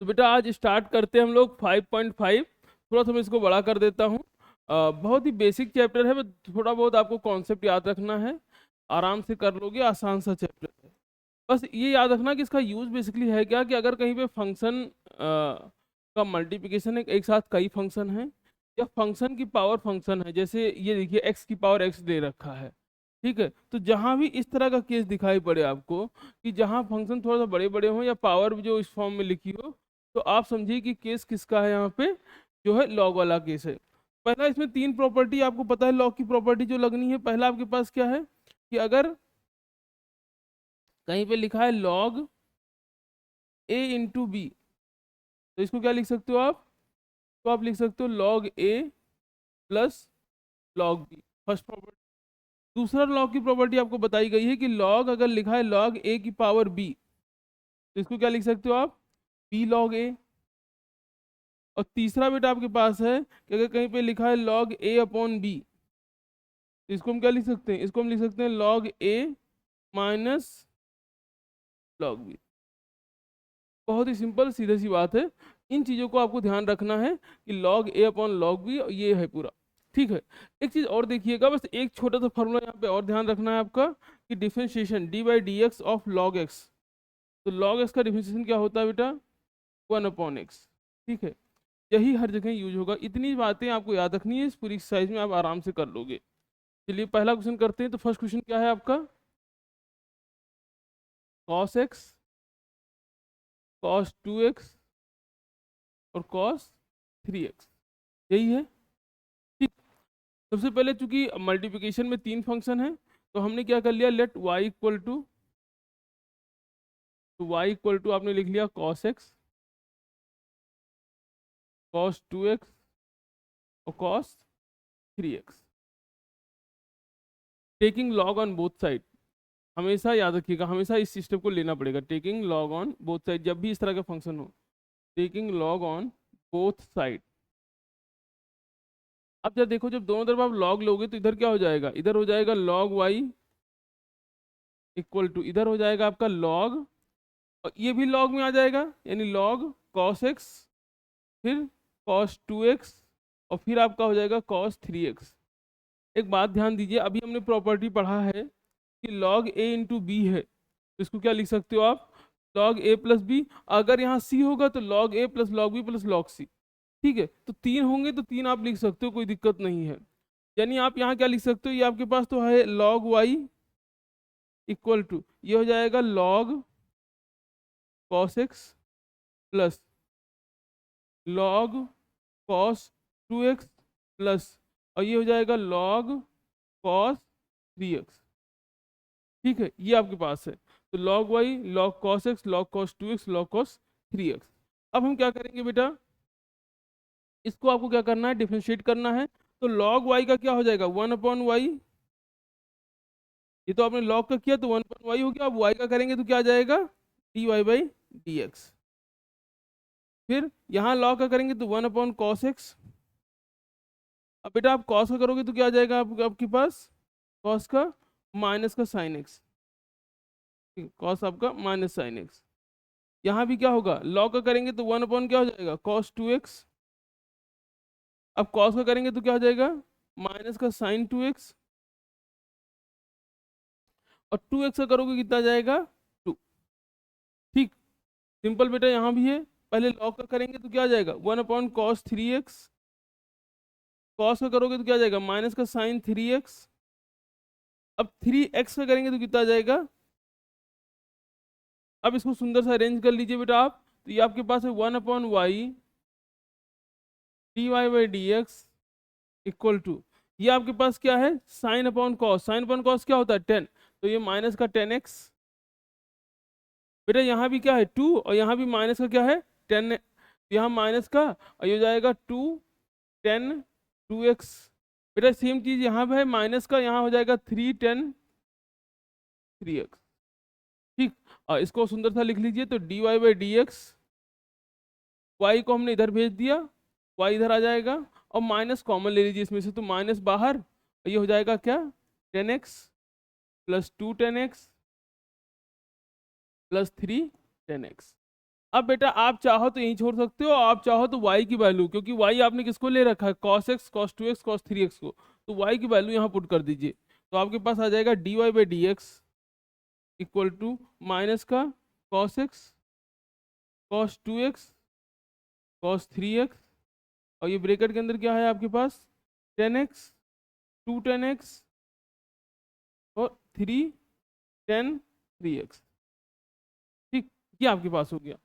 तो बेटा आज स्टार्ट करते हैं हम लोग 5.5। थोड़ा सा मैं इसको बड़ा कर देता हूँ। बहुत ही बेसिक चैप्टर है, बस थोड़ा बहुत आपको कॉन्सेप्ट याद रखना है, आराम से कर लोगे, आसान सा चैप्टर है। बस ये याद रखना कि इसका यूज बेसिकली है क्या, कि अगर कहीं पे फंक्शन का मल्टीप्लिकेशन एक साथ कई फंक्शन हैं, या फंक्शन की पावर फंक्शन है, जैसे ये देखिए एक्स की पावर एक्स दे रखा है, ठीक है। तो जहाँ भी इस तरह का केस दिखाई पड़े आपको, कि जहाँ फंक्शन थोड़ा सा बड़े बड़े हों या पावर जो इस फॉर्म में लिखी हो, तो आप समझिए कि केस किसका है यहाँ पे, जो है लॉग वाला केस है। पहला इसमें तीन प्रॉपर्टी आपको पता है, लॉग की प्रॉपर्टी जो लगनी है। पहला आपके पास क्या है कि अगर कहीं पे लिखा है लॉग ए इंटू बी, तो इसको क्या लिख सकते हो आप, तो आप लिख सकते हो log A plus log B, first property. दूसरा लॉग की प्रॉपर्टी आपको बताई गई है कि लॉग अगर लिखा है लॉग ए की पावर बी, तो इसको क्या लिख सकते हो आप, बी लॉग ए। और तीसरा बेटा आपके पास है कि अगर कहीं पे लिखा है लॉग ए अपॉन बी, तो इसको हम क्या लिख सकते हैं, इसको हम लिख सकते हैं लॉग ए माइनस लॉग बी। बहुत ही सिंपल सीधी सी बात है। इन चीज़ों को आपको ध्यान रखना है कि लॉग ए अपॉन लॉग बी ये है पूरा, ठीक है। एक चीज़ और देखिएगा, बस एक छोटा सा फॉर्मूला यहाँ पे और ध्यान रखना है आपका, कि differentiation D by D x of log x. तो लॉग एक्स का डिफरेंशिएशन क्या होता है बेटा, 1/x, ठीक है। यही हर जगह यूज होगा। इतनी बातें आपको याद रखनी है, इस पूरी एक्सरसाइज में आप आराम से कर लोगे। चलिए पहला क्वेश्चन करते हैं। तो फर्स्ट क्वेश्चन क्या है आपका, cos x, cos 2x और cos 3x, यही है, ठीक। सबसे पहले चूंकि मल्टीप्लिकेशन में तीन फंक्शन है, तो हमने क्या कर लिया, लेट y इक्वल टू, तो y इक्वल टू आपने लिख लिया cos x, cos 2x और cos 3x, taking log on both side. हमेशा याद रखिएगा, हमेशा इस सिस्टम को लेना पड़ेगा, taking log on both side, जब भी इस तरह का फंक्शन हो, taking log on both side. अब जब देखो, जब दोनों तरफ आप लॉग लोगे तो इधर क्या हो जाएगा, इधर हो जाएगा लॉग वाई इक्वल टू, इधर हो जाएगा आपका लॉग, और ये भी लॉग में आ जाएगा, यानी लॉग कॉस एक्स, फिर कॉस 2x और फिर आपका हो जाएगा कॉस 3x। एक बात ध्यान दीजिए, अभी हमने प्रॉपर्टी पढ़ा है कि लॉग ए इंटू बी है, तो इसको क्या लिख सकते हो आप, लॉग ए प्लस बी। अगर यहाँ सी होगा तो log A plus log B plus log C, ठीक है। तो तीन होंगे तो तीन आप लिख सकते हो, कोई दिक्कत नहीं है। यानी आप यहाँ क्या लिख सकते हो, ये आपके पास तो है लॉग वाई इक्वल टू, ये हो जाएगा log cos x plus log cos 2x plus, और ये हो जाएगा लॉग कॉस 3x, ठीक है। ये आपके पास है, तो log y, log cos x, log cos 2x, log cos 3x। अब हम क्या करेंगे बेटा, इसको आपको क्या करना है, डिफरेंशिएट करना है। तो लॉग वाई का क्या हो जाएगा, 1/y, ये तो आपने लॉग का किया तो 1/y हो गया। अब y का करेंगे तो क्या आ जाएगा, dy/dx। फिर यहाँ लॉग का करेंगे तो 1/cos x। अब बेटा आप cos का करोगे तो क्या आ जाएगा आपके पास, cos का माइनस का sin x, cos आपका माइनस sin x। यहाँ भी क्या होगा, लॉग का करेंगे तो 1/ क्या हो जाएगा, cos 2x। अब cos का करेंगे तो क्या हो जाएगा, माइनस का sin 2x, और 2x का करोगे कितना आ जाएगा, 2, ठीक। सिंपल बेटा, यहाँ भी है। पहले लॉग का करेंगे तो क्या आ जाएगा, 1/cos 3x, cos का करोगे तो क्या आ जाएगा, माइनस का sin 3x। अब 3x का करेंगे तो कितना आ जाएगा। अब इसको सुंदर सा अरेंज कर लीजिए बेटा आप, तो ये आपके पास है 1/y dy/dx इक्वल टू, ये आपके पास क्या है, sine upon cos. Sine upon cos क्या होता है, 10, तो ये माइनस का 10x। बेटा यहाँ भी क्या है 2, और यहाँ भी माइनस का क्या है 10, यहाँ माइनस का, और ये हो जाएगा 2 10 2x। बेटा सेम चीज यहाँ पे है, माइनस का, यहाँ हो जाएगा 3 10 3x, ठीक। और इसको सुंदर सा लिख लीजिए, तो dy/dx, y को हमने इधर भेज दिया, y इधर आ जाएगा, और माइनस कॉमन ले लीजिए इसमें से, तो माइनस बाहर, और ये हो जाएगा क्या 10x plus 2 10x plus 3 10x। अब बेटा आप चाहो तो यहीं छोड़ सकते हो, आप चाहो तो y की वैल्यू, क्योंकि y आपने किसको ले रखा है, cos x cos 2x cos 3x को, तो y की वैल्यू यहाँ पुट कर दीजिए। तो आपके पास आ जाएगा dy by D X equal to minus का cos x cos 2x cos 3x, और ये ब्रैकेट के अंदर क्या है आपके पास 10x 2 10x और 3 10 3x। ठीक, ये आपके पास हो गया।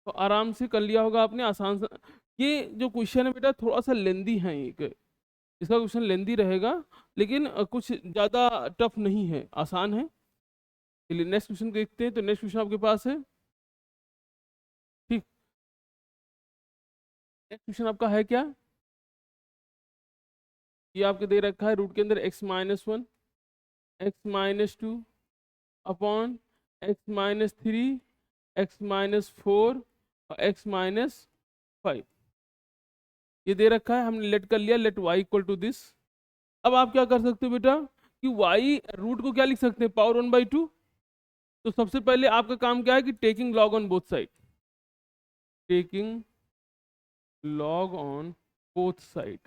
तो आराम से कर लिया होगा आपने, आसान से। ये जो क्वेश्चन है बेटा थोड़ा सा लेंदी है, एक इसका क्वेश्चन लेंदी रहेगा, लेकिन कुछ ज़्यादा टफ नहीं है, आसान है। चलिए नेक्स्ट क्वेश्चन देखते हैं। तो नेक्स्ट क्वेश्चन आपके पास है, ठीक, नेक्स्ट क्वेश्चन आपका है क्या, ये आपके दे रखा है रूट के अंदर x-1 x-2 upon x-3 x-4 और x-5, ये दे रखा है, हमने लेट कर लिया, let y equal to this. अब आप क्या कर सकते हो बेटा कि y रूट को क्या लिख सकते हैं, पावर 1/2। तो सबसे पहले आपका काम क्या है कि taking log on both side, taking log on both side.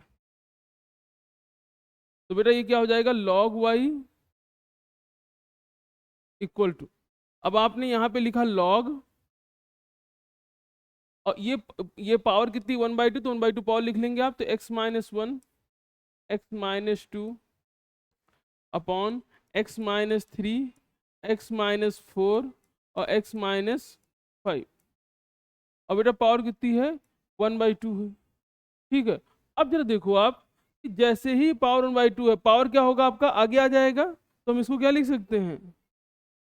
तो बेटा ये क्या हो जाएगा, लॉग y इक्वल टू, अब आपने यहाँ पे लिखा लॉग, और ये पावर कितनी 1/2, तो 1/2 पावर लिख लेंगे आप, तो x-1 x-2 upon x-3 x-4 और x-5। अब बेटा पावर कितनी है 1/2 है, ठीक है। अब जरा देखो आप कि जैसे ही पावर 1/2 है, पावर क्या होगा आपका आगे आ जाएगा, तो हम इसको क्या लिख सकते हैं,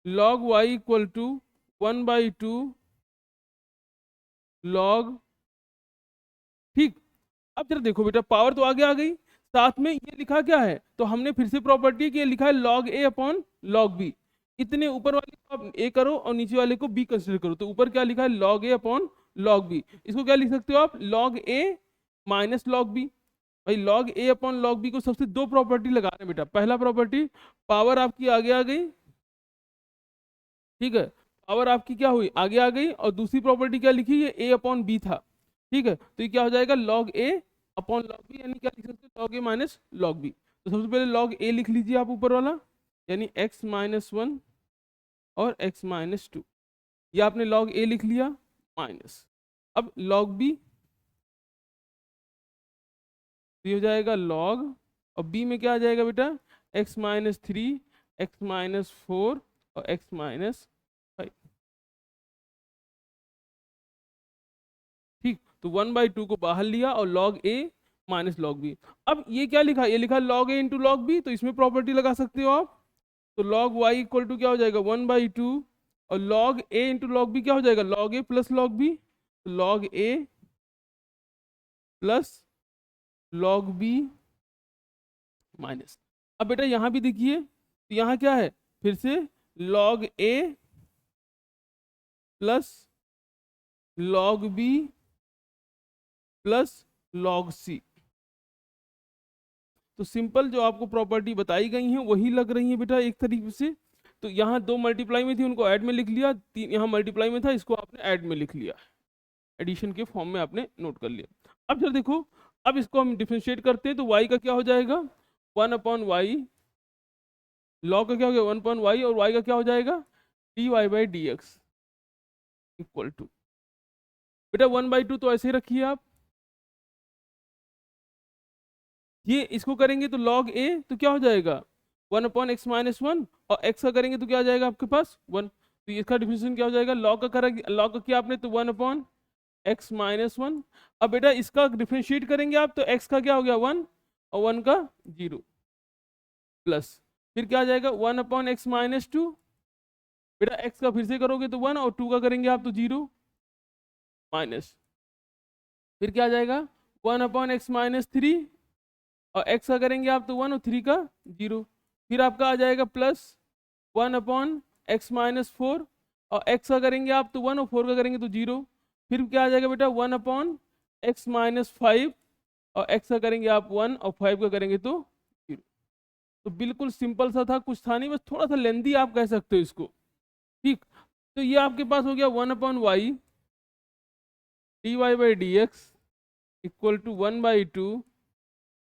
log y equal to 1/2 log, ठीक। अब जरा देखो बेटा पावर तो आगे आ गई, साथ में ये लिखा क्या है, तो हमने फिर से प्रॉपर्टी कि ये लिखा है log a upon log b। इतने ऊपर वाले को आप a करो और नीचे वाले को b कंसिडर करो, तो ऊपर क्या लिखा है log a upon log b, इसको क्या लिख सकते हो आप log a minus log b। भाई log a upon log b को सबसे दो प्रॉपर्टी लगा रहे हैं बेटा, पहला प्रॉपर्टी पावर आपकी आगे आ गई, ठीक है, पावर आपकी क्या हुई आगे आ गई, और दूसरी प्रॉपर्टी क्या लिखी है a अपॉन b था, ठीक है। तो ये क्या हो जाएगा log a upon log b, यानी क्या लिख सकते हो log a minus log b। तो सबसे पहले log a लिख लीजिए आप ऊपर वाला, यानी x-1 और x-2, ये आपने log a लिख लिया माइनस, अब log b, तो ये हो जाएगा log, और b में क्या आ जाएगा बेटा x-3 x-4 और x-5, ठीक। तो 1/2 को बाहर लिया और log a minus log b। अब ये क्या लिखा, ये लिखा log a into log b, तो इसमें प्रॉपर्टी लगा सकते हो आप, तो log y इक्वल टू क्या हो जाएगा 1/2, और log a into log b क्या हो जाएगा log a plus log b, तो log a plus log b minus. अब बेटा यहाँ भी देखिए, तो यहाँ क्या है फिर से log a plus log b plus log c। तो सिंपल जो आपको प्रॉपर्टी बताई गई है वही लग रही है बेटा एक तरीके से। तो यहाँ दो मल्टीप्लाई में थी, उनको ऐड में लिख लिया, तीन यहाँ मल्टीप्लाई में था, इसको आपने ऐड में लिख लिया, एडिशन के फॉर्म में आपने नोट कर लिया। अब जरा देखो, अब इसको हम डिफरेंशिएट करते हैं, तो y का क्या हो जाएगा 1/y, log का क्या हो गया 1/y, और y का क्या हो जाएगा dy by D X equal to, बेटा 1/2 तो ऐसे ही रखिए आप, ये इसको करेंगे तो log a तो क्या हो जाएगा 1/x-1, और x का करेंगे तो क्या आ जाएगा आपके पास 1, तो इसका डिफिनेशन क्या हो जाएगा, log का करेंगे, log का किया आपने तो 1/x-1। अब बेटा इसका डिफरेंशिएट करेंगे आप, तो x का क्या हो गया 1 और 1 का 0, प्लस फिर क्या आ जाएगा 1/x-2, बेटा x का फिर से करोगे तो 1 और 2 का करेंगे आप तो 0, माइनस फिर क्या आ जाएगा 1/x-3, और x का करेंगे आप तो 1 और 3 का 0, फिर आपका आ जाएगा प्लस 1/x-4, और x का करेंगे आप तो 1 और 4 का करेंगे तो 0, फिर क्या आ जाएगा बेटा 1/x-5, और x का करेंगे आप 1 और 5 का करेंगे तो 0। तो बिल्कुल सिंपल सा था, कुछ था नहीं, बस थोड़ा सा लेंदी आप कह सकते हो इसको, ठीक। तो ये आपके पास हो गया 1/y dy/dx इक्वल टू 1/2,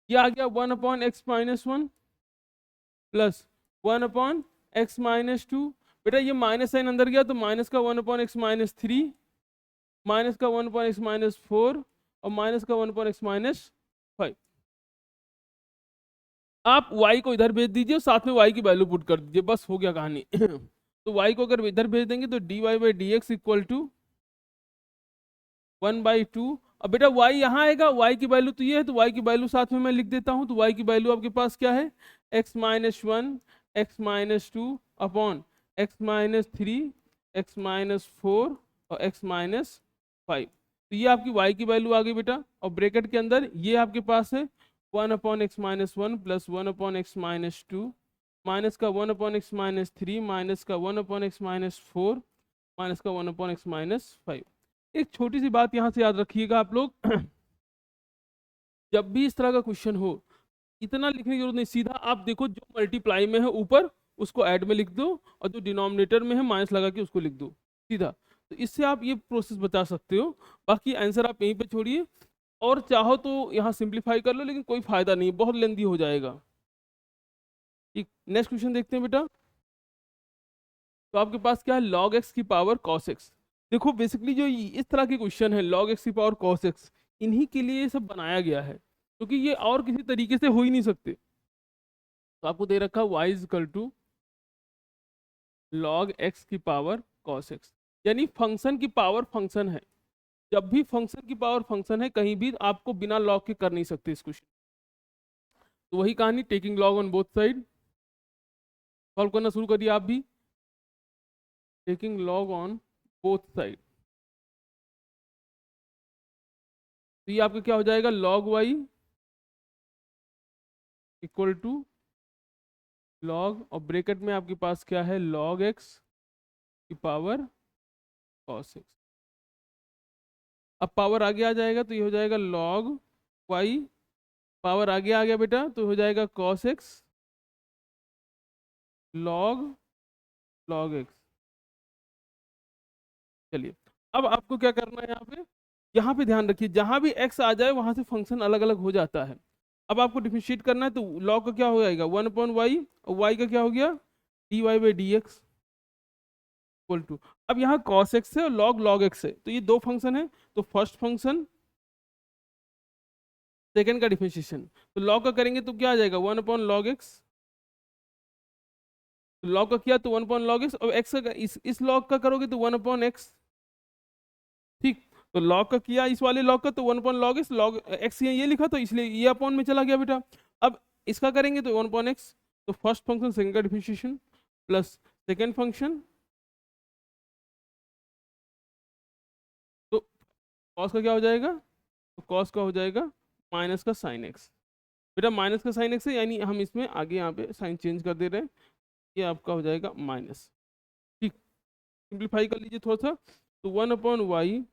ये आ गया 1/x-1 प्लस 1/x-2। बेटा ये माइनस साइन अंदर गया तो माइनस का 1/x-3, माइनस का 1/x-4 और माइनस का 1/x-5। आप y को इधर भेज दीजिए और साथ में y की वैल्यू पुट कर दीजिए, बस हो गया कहानी। तो y को अगर इधर भेज देंगे तो dy/dx इक्वल टू 1/2। अब बेटा y यहाँ आएगा, y की वैल्यू तो ये है, तो y की वैल्यू साथ में मैं लिख देता हूँ। तो y की वैल्यू आपके पास क्या है, x-1 x-2 upon x-3 x-4 और x-5। तो ये आपकी y की वैल्यू आ गई बेटा, और ब्रैकेट के अंदर ये आपके पास है 1/x-1 प्लस 1/x-2 माइनस का 1/x-3 माइनस का 1/x-4 माइनस का 1/x-5। एक छोटी सी बात यहाँ से याद रखिएगा आप लोग, जब भी इस तरह का क्वेश्चन हो इतना लिखने की जरूरत नहीं, सीधा आप देखो जो मल्टीप्लाई में है ऊपर उसको ऐड में लिख दो और जो डिनोमिनेटर में है माइनस लगा के उसको लिख दो सीधा। तो इससे आप ये प्रोसेस बता सकते हो, बाकी आंसर आप यहीं पे छोड़िए, और चाहो तो यहाँ सिंप्लीफाई कर लो, लेकिन कोई फायदा नहीं, बहुत लेंदी हो जाएगा। ठीक, नेक्स्ट क्वेश्चन देखते हैं बेटा। तो आपके पास क्या है, log x की पावर cos x। देखो बेसिकली जो इस तरह के क्वेश्चन है log x की पावर cos x, इन्हीं के लिए ये सब बनाया गया है, क्योंकि ये और किसी तरीके से हो ही नहीं सकते। तो आपको दे रखा y is equal to log x की पावर cos x, यानी फंक्शन की पावर फंक्शन है। जब भी फंक्शन की पावर फंक्शन है कहीं भी आपको बिना लॉग के कर नहीं सकते इस क्वेश्चन। तो वही कहानी, taking log on both side, solve करना शुरू करिए आप भी, taking log on both side. तो ये आपका क्या हो जाएगा, log y equal to log, और ब्रैकेट में आपके पास क्या है, log x की पावर cos x। अब पावर आगे आ जाएगा तो ये हो जाएगा log y, पावर आगे आ गया बेटा तो हो जाएगा cos x log x। चलिए अब आपको क्या करना है, यहाँ पे ध्यान रखिए, जहां भी x आ जाए वहां से फंक्शन अलग अलग हो जाता है। अब आपको डिफरेंशिएट करना है तो log का क्या हो जाएगा 1/y, और y का क्या हो गया dy/dx इक्वल टू, अब यहाँ cos x है और log x है, तो ये दो फंक्शन है, तो फर्स्ट फंक्शन सेकंड का डिफरेंशिएशन। तो log का करेंगे तो क्या आ जाएगा 1/log x, log का किया तो 1/log x, और x का इस log का करोगे तो 1/x। ठीक, तो log का किया इस वाले log का तो 1/log x, log x ये लिखा तो इसलिए ये अपॉन में चला गया बेटा। अब इसका करेंगे तो 1/x, तो फर्स्ट फंक्शन सेकंड का डिफरेंशिएशन प्लस सेकंड फंक्शन, तो cos का क्या हो जाएगा, तो cos का हो जाएगा माइनस का साइन x। बेटा माइनस का साइन x है, यानी हम इसमें आगे यहाँ पे साइन चेंज कर दे रहे हैं, ये आपका हो जाएगा माइनस। ठीक, सिंप्लीफाई कर लीजिए थोड़ा सा, तो 1/y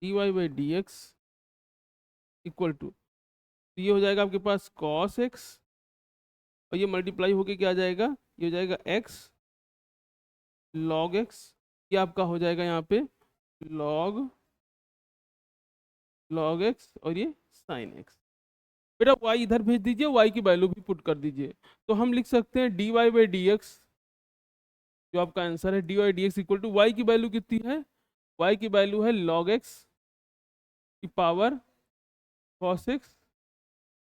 dy/dx इक्वल टू, तो ये हो जाएगा आपके पास cos x, और ये मल्टीप्लाई होके क्या आ जाएगा, ये हो जाएगा x log x, ये आपका हो जाएगा यहाँ पे log x और ये sin x। बेटा y इधर भेज दीजिए, y की वैल्यू भी पुट कर दीजिए, तो हम लिख सकते हैं dy/dx, जो आपका आंसर है dy/dx इक्वल टू y की वैल्यू कितनी है, y की वैल्यू है log x की पावर cos x।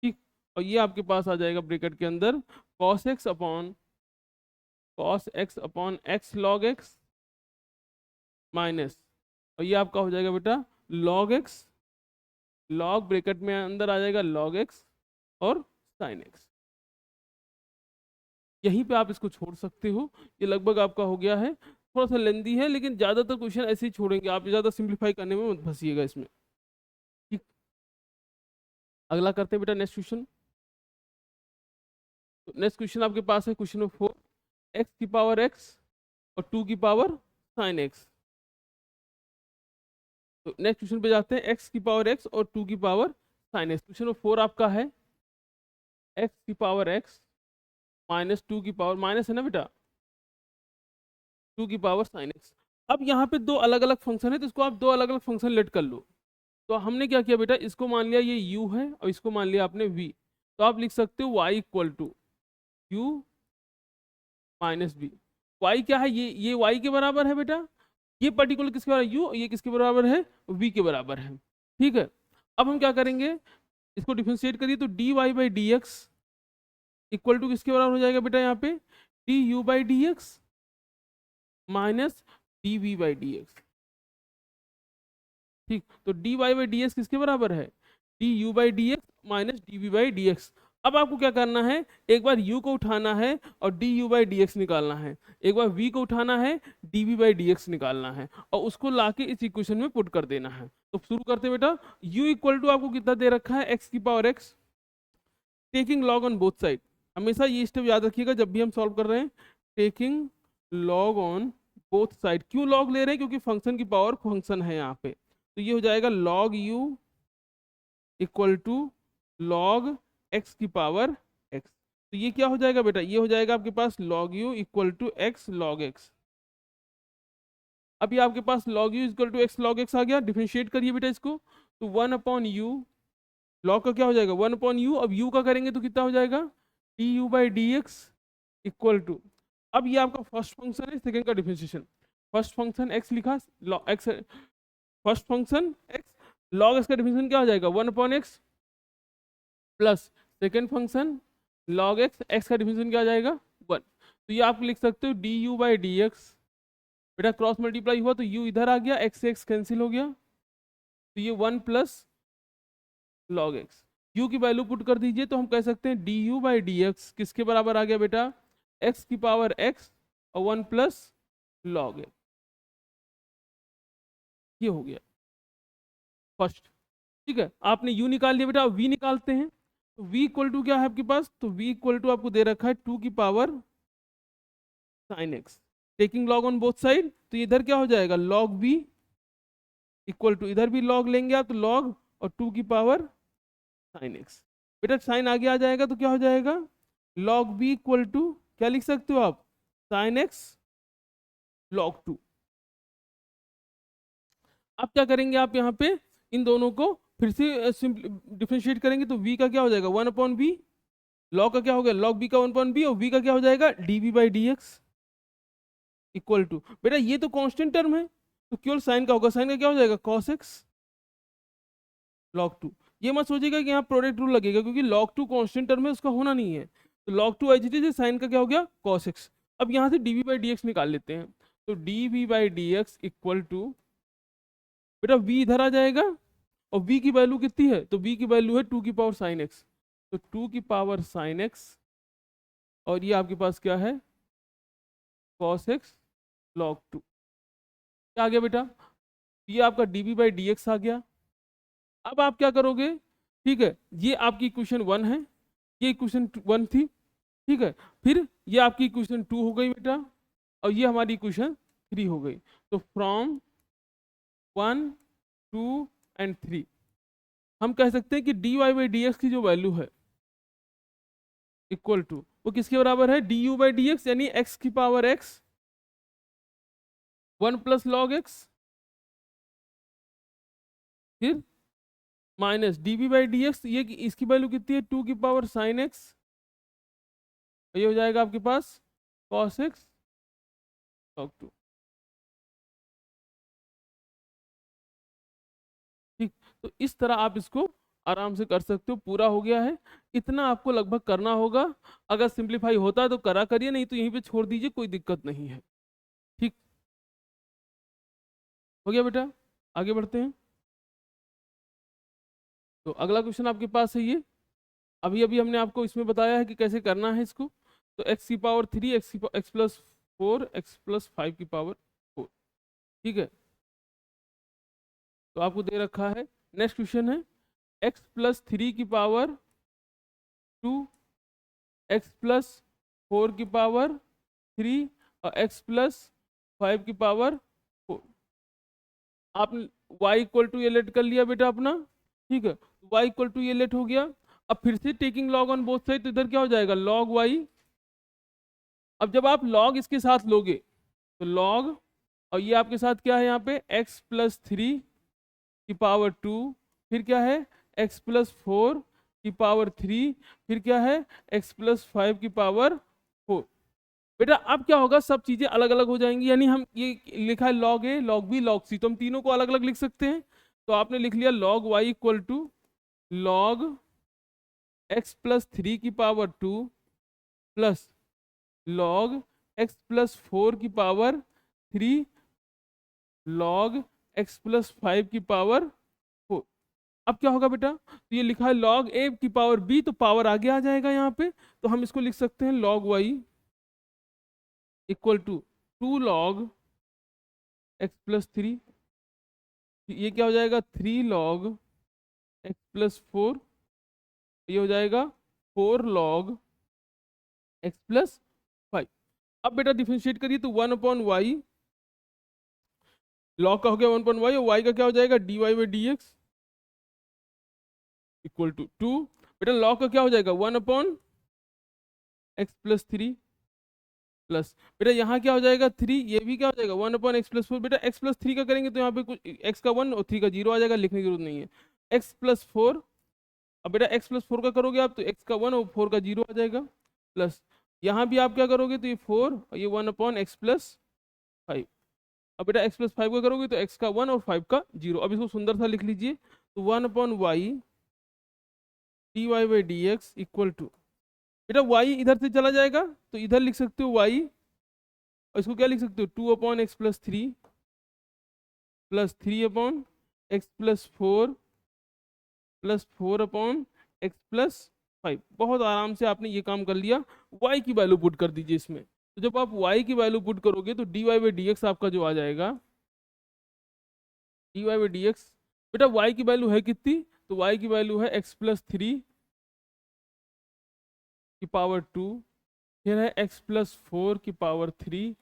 ठीक, और ये आपके पास आ जाएगा ब्रैकेट के अंदर cos x upon x log x minus, और ये आपका हो जाएगा बेटा log x, log ब्रैकेट में अंदर आ जाएगा log x और sin x। यहीं पे आप इसको छोड़ सकते हो, ये लगभग आपका हो गया है, थोड़ा सा लेंदी है लेकिन ज्यादातर क्वेश्चन ऐसे ही छोड़ेंगे, आप ज्यादा सिंप्लीफाई करने में मत फंसिएगा इसमें। ठीक, अगला करते हैं बेटा नेक्स्ट क्वेश्चन। तो नेक्स्ट क्वेश्चन आपके पास है क्वेश्चन नंबर 4, एक्स की पावर x और 2 की पावर sin x। तो नेक्स्ट क्वेश्चन पे जाते हैं, x की पावर x और 2 की power sin x। Question number 4 आपका है x की पावर x माइनस 2 की पावर, माइनस है ना बेटा, 2 की पावर साइन एक्स। अब यहाँ पे दो अलग अलग फंक्शन है तो इसको आप दो अलग अलग फंक्शन लेट कर लो। तो हमने क्या किया बेटा, इसको मान लिया ये u है और इसको मान लिया आपने v। तो आप लिख सकते हो y equal to u minus B. Y क्या है, ये y के बराबर है बेटा, ये पर्टिकुलर किसके बराबर u, ये किसके बराबर है, v के बराबर है। ठीक है, अब हम क्या करेंगे, इसको डिफरेंशिएट करिए तो dy by D X equal to किसके बराबर हो जाएगा बेटा, यहाँ पे du by D X minus dv by D X. ठीक, तो dy बाई डी एक्स किसके बराबर है, du by D X minus dv by D x. अब आपको क्या करना है, एक बार u को उठाना है और du बाई डी एक्स निकालना है, एक बार v को उठाना है dv बाई डी एक्स निकालना है और उसको लाके इस इक्वेशन में पुट कर देना है। तो शुरू करते हैं बेटा, u इक्वल टू आपको कितना दे रखा है, x की power x, taking log on both side. हमेशा ये स्टेप याद रखिएगा जब भी हम सॉल्व कर रहे हैं, taking log on both side. क्यों लॉग ले रहे हैं, क्योंकि फंक्शन की पावर फंक्शन है यहाँ पे। तो ये हो जाएगा log u equal to log x की पावर x। तो ये क्या हो जाएगा बेटा, ये हो जाएगा आपके पास log u equal to x log x। अब ये आपके पास log u equal to x log x आ गया। डिफरेंशिएट करिए बेटा इसको, तो 1 अपॉन u, log का क्या हो जाएगा 1 अपॉन u, अब u का करेंगे तो कितना हो जाएगा du by D X equal to, अब ये आपका फर्स्ट फंक्शन है, सेकंड का डिफरेंशिएशन। फर्स्ट फंक्शन x लिखा, x first function x, log x का डिफरेंशिएशन क्या हो जाएगा 1 upon x plus second function log x, x का डिफरेंशिएशन क्या आ जाएगा 1। तो ये आप लिख सकते हो du बाई डी एक्स, बेटा क्रॉस मल्टीप्लाई हुआ तो u इधर आ गया, x से x कैंसिल हो गया, तो ये 1 प्लस log x। u की वैल्यू पुट कर दीजिए तो हम कह सकते हैं du बाई डी एक्स किसके बराबर आ गया बेटा, x की पावर x और 1 प्लस log x। ये हो गया फर्स्ट। ठीक है, आपने u निकाल लिया बेटा, v निकालते हैं। तो v इक्वल टू क्या है आपके पास, तो v इक्वल टू आपको दे रखा है 2 की power sine x, taking log on both side. तो इधर क्या हो जाएगा log v इक्वल टू, इधर भी log लेंगे आप तो log और 2 की पावर साइन एक्स। बेटा साइन आगे आ जाएगा तो क्या हो जाएगा log v इक्वल टू क्या लिख सकते हो आप, साइन एक्स log 2। अब क्या करेंगे आप यहाँ पे इन दोनों को फिर से डिफरेंशिएट करेंगे तो v का क्या हो जाएगा 1 अपॉन बी, log का क्या हो गया log b का 1 अपॉन बी और v का क्या हो जाएगा dv by D X equal to, बेटा ये तो कांस्टेंट टर्म है तो केवल साइन का होगा, साइन का क्या हो जाएगा cos x log 2। ये मत सोचिएगा कि यहाँ प्रोडक्ट रूल लगेगा क्योंकि log 2 कांस्टेंट टर्म है, उसका होना नहीं है। तो log 2 as it is, sine का क्या हो गया cos x। अब यहाँ से dv बाई डी एक्स निकाल लेते हैं, तो dv by D X equal to, बेटा v इधर आ जाएगा और v की वैल्यू कितनी है, तो v की वैल्यू है 2 की पावर साइन x, तो 2 की पावर साइन x और ये आपके पास क्या है cos x log 2। क्या आ गया बेटा, ये आपका dv बाई डी एक्स आ गया। अब आप क्या करोगे, ठीक है, ये आपकी इक्वेशन 1 है, ये इक्वेशन 1 थी, ठीक है, फिर ये आपकी इक्वेशन 2 हो गई बेटा और ये हमारी इक्वेशन 3 हो गई। तो फ्रॉम 1 2 एंड 3 हम कह सकते हैं कि dy बाई डी एक्स की जो वैल्यू है इक्वल टू, वो किसके बराबर है du बाई डी एक्स, यानी x की power x 1 plus log x फिर minus dv by D x, ये इसकी वैल्यू कितनी है 2 की पावर साइन x, ये हो जाएगा आपके पास cos x log 2। ठीक, तो इस तरह आप इसको आराम से कर सकते हो। पूरा हो गया है, इतना आपको लगभग करना होगा। अगर सिंप्लीफाई होता है तो करा करिए, नहीं तो यहीं पे छोड़ दीजिए, कोई दिक्कत नहीं है। ठीक, हो गया बेटा, आगे बढ़ते हैं। तो अगला क्वेश्चन आपके पास है ये, अभी अभी हमने आपको इसमें बताया है कि कैसे करना है इसको। तो x की power 3 x plus 4 x plus 5 की पावर 4। ठीक है, तो आपको दे रखा है, नेक्स्ट क्वेश्चन है x प्लस 3 की पावर 2 x प्लस 4 की पावर 3 और x प्लस 5 की पावर 4। आपने y इक्वल टू ये लेट कर लिया बेटा अपना, ठीक है, y इक्वल टू ये लेट हो गया। अब फिर से taking log on both side, तो इधर क्या हो जाएगा log y। अब जब आप log इसके साथ लोगे तो लॉग, और ये आपके साथ क्या है यहाँ पे x+3 की पावर 2, फिर क्या है x+4 की पावर 3, फिर क्या है x+5 की पावर 4। बेटा अब क्या होगा, सब चीजें अलग अलग हो जाएंगी, यानी हम ये लिखा है log a log b log c, तो हम तीनों को अलग अलग लिख सकते हैं। तो आपने लिख लिया log y equal to log x+3 की पावर 2 प्लस log x+4 की पावर 3 log x+5 की पावर 4। अब क्या होगा बेटा, तो ये लिखा है log a की पावर b, तो पावर आगे आ जाएगा यहाँ पे, तो हम इसको लिख सकते हैं log y equal to 2 log x+3, ये क्या हो जाएगा 3 log x+4, ये हो जाएगा 4 log x+5। अब बेटा डिफरेंशिएट करिए तो 1/y, log का हो गया 1/y, और y का क्या हो जाएगा dy/dx इक्वल टू 2। बेटा log का क्या हो जाएगा 1/x+3 प्लस, बेटा यहाँ क्या हो जाएगा 3, ये भी क्या हो जाएगा 1/x+4। बेटा x+3 का करेंगे तो यहाँ पे कुछ x का 1 और 3 का 0 आ जाएगा, लिखने की जरूरत नहीं है। x+4, अब बेटा x+4 का करोगे आप तो x का 1 और 4 का 0 आ जाएगा, प्लस यहाँ भी आप क्या करोगे तो ये 4 और ये 1/x+5। अब बेटा x+5 का करोगे तो x का 1 और 5 का 0। अब इसको सुंदर सा लिख लीजिए, तो 1/y dy/dx इक्वल टू, बेटा y इधर से चला जाएगा तो इधर लिख सकते हो y, और इसको क्या लिख सकते हो 2/x+3 plus 3/x+4 plus 4/x+5। बहुत आराम से आपने ये काम कर लिया। y की वैल्यू पुट कर दीजिए इसमें, तो जब आप y की वैल्यू पुट करोगे तो dy/dx आपका जो आ जाएगा dy/dx, बेटा y की वैल्यू है कितनी, तो y की वैल्यू है x+3 की पावर 2, फिर है x+4 की पावर 3,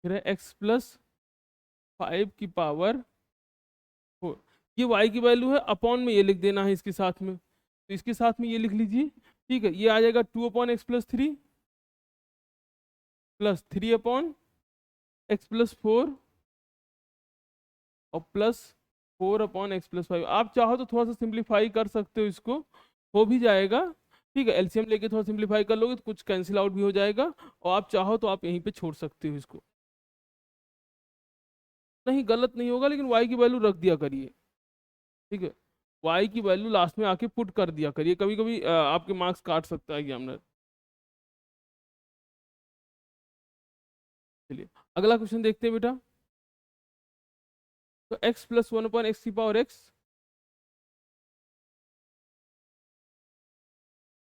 फिर है x+5 की पावर 4। ये y की वैल्यू है, अपॉन में ये लिख देना है इसके साथ में, तो इसके साथ में ये लिख लीजिए, ठीक है। ये आ जाएगा 2/x+3 प्लस 3/x+4 और प्लस 4/x+5। आप चाहो तो थोड़ा सा सिंप्लीफाई कर सकते हो, इसको हो भी जाएगा, ठीक है। एलसीएम लेके थोड़ा सिंप्लीफाई कर लोगे तो कुछ कैंसिल आउट भी हो जाएगा, और आप चाहो तो आप यहीं पे छोड़ सकते हो इसको, नहीं गलत नहीं होगा, लेकिन y की वैल्यू रख दिया करिए, ठीक है। y की वैल्यू लास्ट में आके पुट कर दिया करिए, कभी कभी आपके मार्क्स काट सकता है एग्जामिनर। चलिए अगला क्वेश्चन देखते हैं बेटा। तो x प्लस 1/x की पावर x,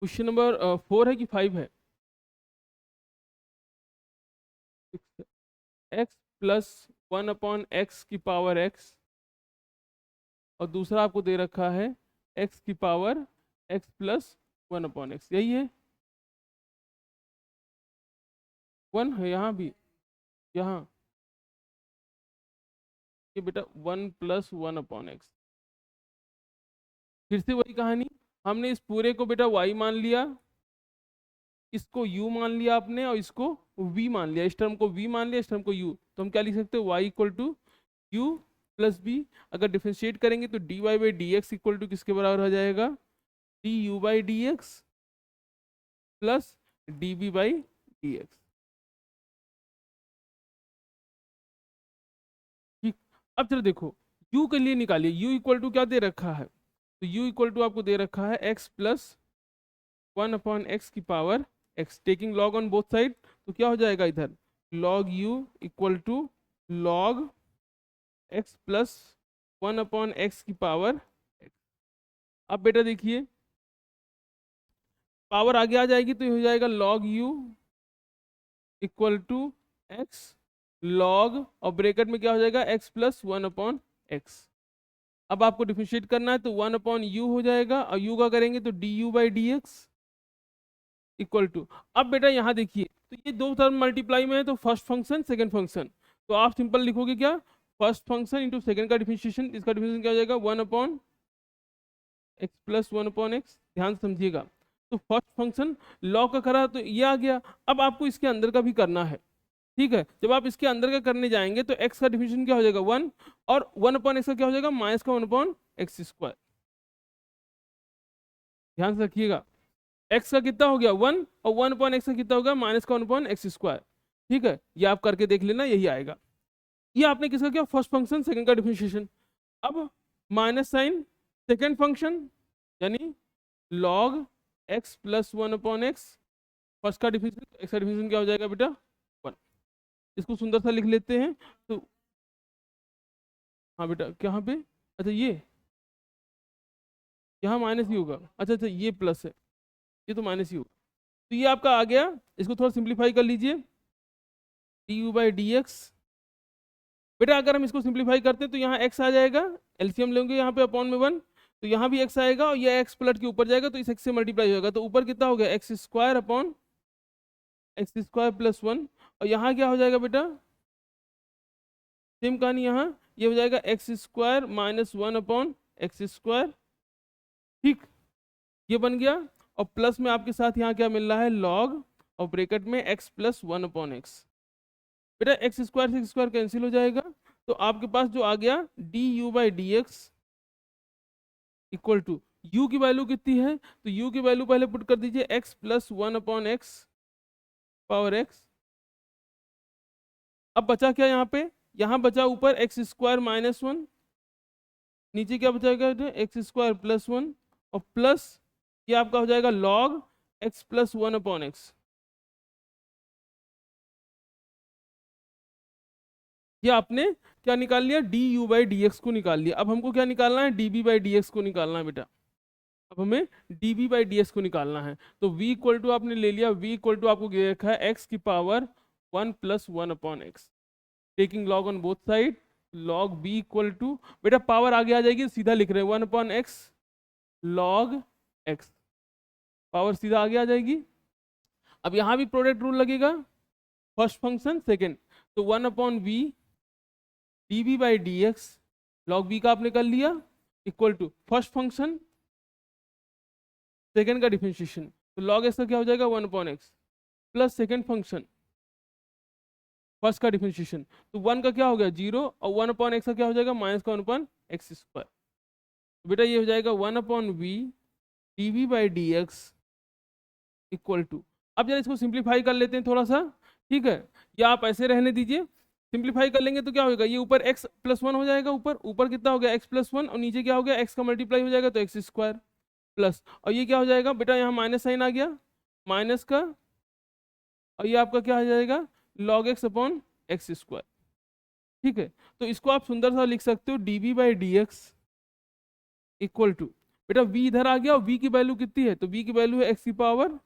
क्वेश्चन नंबर 4 है कि 5 है, x प्लस 1/x की पावर x, और दूसरा आपको दे रखा है x की पावर x प्लस 1/x, यही है 1 है यहाँ भी, यहाँ ये बेटा 1 प्लस 1/x, फिर से वही कहानी, हमने इस पूरे को बेटा y मान लिया, इसको u मान लिया आपने, और इसको v मान लिया, इस टर्म को v मान लिया, इस टर्म को u, तो हम क्या लिख सकते हैं y equal to u plus b। अगर डिफरेंशिएट करेंगे तो dy/dx इक्वल टू किसके बराबर हो जाएगा du/dx प्लस dv/dx, ठीक। अब चलो देखो u के लिए निकालिए, u इक्वल टू क्या दे रखा है, तो u इक्वल टू आपको दे रखा है x प्लस 1/x की power x, taking log on both side, तो क्या हो जाएगा इधर log u equal to log x plus 1/x की पावर x। अब बेटा देखिए पावर आगे आ जाएगी तो ये हो जाएगा log u equal to x log, और ब्रैकेट में क्या हो जाएगा x प्लस 1/x। अब आपको डिफरेंशिएट करना है तो 1/u हो जाएगा, और u का करेंगे तो du/dx इक्वल टू, अब बेटा यहाँ देखिए तो ये दो टर्म मल्टीप्लाई में है, तो फर्स्ट फंक्शन सेकंड फंक्शन, तो आप सिंपल लिखोगे क्या फर्स्ट फंक्शन इंटू सेकंड का डिफरेंशिएशन, इसका डिफरेंशिएशन क्या हो जाएगा 1/x प्लस 1/x, ध्यान से समझिएगा। तो फर्स्ट फंक्शन लॉग का करा तो ये आ गया, अब आपको इसके अंदर का भी करना है, ठीक है, जब आप इसके अंदर का करने जाएंगे तो x का डिफिनेशन क्या हो जाएगा 1, और 1/x का क्या हो जाएगा माइनस का 1/x²। ध्यान से रखिएगा, x का कितना हो गया 1, और 1/x का कितना हो गया माइनस का 1/x²। ठीक है, ये आप करके देख लेना, यही आएगा। ये आपने किसका किया, फर्स्ट फंक्शन सेकंड का डिफरेंशिएशन। अब माइनस साइन सेकंड फंक्शन, यानी log x + 1/x, फर्स्ट का डिफरेंशिएशन, x का डिफरेंशिएशन क्या हो जाएगा बेटा 1। इसको सुंदर सा लिख लेते हैं तो, हाँ बेटा कहाँ पे, अच्छा ये यहाँ माइनस ही होगा, अच्छा अच्छा ये प्लस है, ये तो माइनस ही होगा। तो ये आपका आ गया, इसको थोड़ा सिंप्लीफाई कर लीजिए, du/dx। बेटा अगर हम इसको सिंप्लीफाई करते हैं तो यहाँ x आ जाएगा, एलसीएम लेंगे यहाँ पे अपॉन में 1, तो यहाँ भी x आएगा, और ये x पलट के ऊपर जाएगा तो इस x से मल्टीप्लाई होगा, तो ऊपर कितना हो गया x² + 1, और यहाँ क्या हो जाएगा बेटा, सेम कहानी यहाँ, ये हो जाएगा x² - 1/x²। ठीक, ये बन गया, और प्लस में आपके साथ यहाँ क्या मिल रहा है log, और ब्रैकेट में x + 1/x। बेटा x² से x² कैंसिल हो जाएगा, तो आपके पास जो आ गया du/dx इक्वल टू, u की वैल्यू कितनी है, तो u की वैल्यू पहले पुट कर दीजिए x + 1/x⁴x। अब बचा क्या यहाँ पे, यहाँ बचा ऊपर x² - 1, नीचे क्या बचाएगा x² + 1, और प्लस ये आपका हो जाएगा log x + 1/x। ये आपने क्या निकाल लिया, du/dx को निकाल लिया। अब हमको क्या निकालना है, db/dx को निकालना है बेटा। अब हमें db/dx को निकालना है, तो v इक्वल टू आपने ले लिया, v इक्वल टू आपको दे रखा है x की power 1 + 1/x, taking log on both side, log b equal to, बेटा पावर आगे आ जाएगी, सीधा लिख रहे हैं 1/x log x, पावर सीधा आगे आ जाएगी। अब यहाँ भी प्रोडक्ट रूल लगेगा, फर्स्ट फंक्शन सेकंड, तो 1/v db/dx, log b का आपने कर लिया, equal to first function second का डिफरेंशिएशन, तो log x का क्या हो जाएगा 1/x, plus second function first का डिफरेंशिएशन, तो 1 का क्या हो गया 0, और 1/x का क्या हो जाएगा माइनस का 1/x²। बेटा ये हो जाएगा 1/v db/dx इक्वल टू, अब जरा इसको सिंप्लीफाई कर लेते हैं थोड़ा सा। ठीक है, या आप ऐसे रहने दीजिए, सिंप्लीफाई कर लेंगे तो क्या होगा, ये ऊपर x + 1 हो जाएगा, ऊपर ऊपर कितना हो गया x + 1, और नीचे क्या हो गया x का मल्टीप्लाई हो जाएगा तो x² प्लस, और ये क्या हो जाएगा बेटा, यहाँ माइनस साइन आ गया, माइनस का, और ये आपका क्या हो जाएगा log x/x²। ठीक है, तो इसको आप सुंदर सा लिख सकते हो db/dx इक्वल टू, बेटा v इधर आ गया, और v की वैल्यू कितनी है, तो v की वैल्यू है x की पावर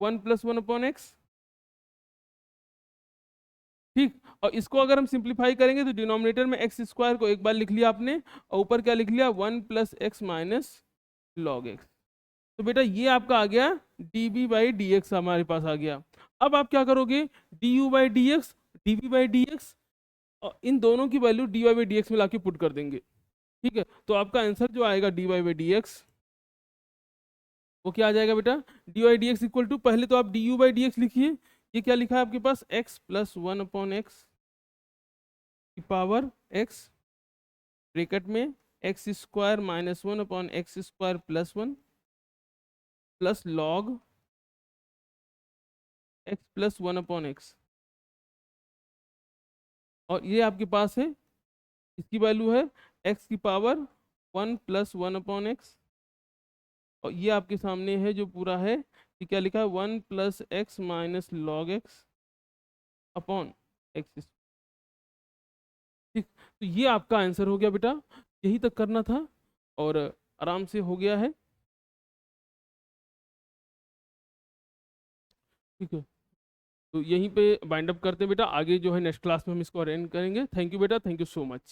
1 + 1/x। ठीक, और इसको अगर हम सिंप्लीफाई करेंगे तो डिनोमिनेटर में x² को एक बार लिख लिया आपने, और ऊपर क्या लिख लिया 1 + x - log x। तो बेटा ये आपका आ गया db/dx, हमारे पास आ गया। अब आप क्या करोगे, du/dx db/dx, और इन दोनों की वैल्यू dy/dx में लाके पुट कर देंगे। ठीक है, तो आपका आंसर जो आएगा dy/dx, वो क्या आ जाएगा बेटा, dy/dx इक्वल टू, पहले तो आप du/dx लिखिए, ये क्या लिखा है आपके पास x + 1/x की पावर x, ब्रैकेट में x² - 1/x² + 1 plus log x + 1/x, और ये आपके पास है, इसकी वैल्यू है x की पावर 1 + 1/x, और ये आपके सामने है जो पूरा है, ये क्या लिखा है 1 + x - log x upon x। ठीक, तो ये आपका आंसर हो गया बेटा, यही तक करना था, और आराम से हो गया है। ठीक है, तो यहीं पे बाइंड अप करते हैं बेटा, आगे जो है नेक्स्ट क्लास में हम इसको अरेंज करेंगे। थैंक यू बेटा, थैंक यू सो मच।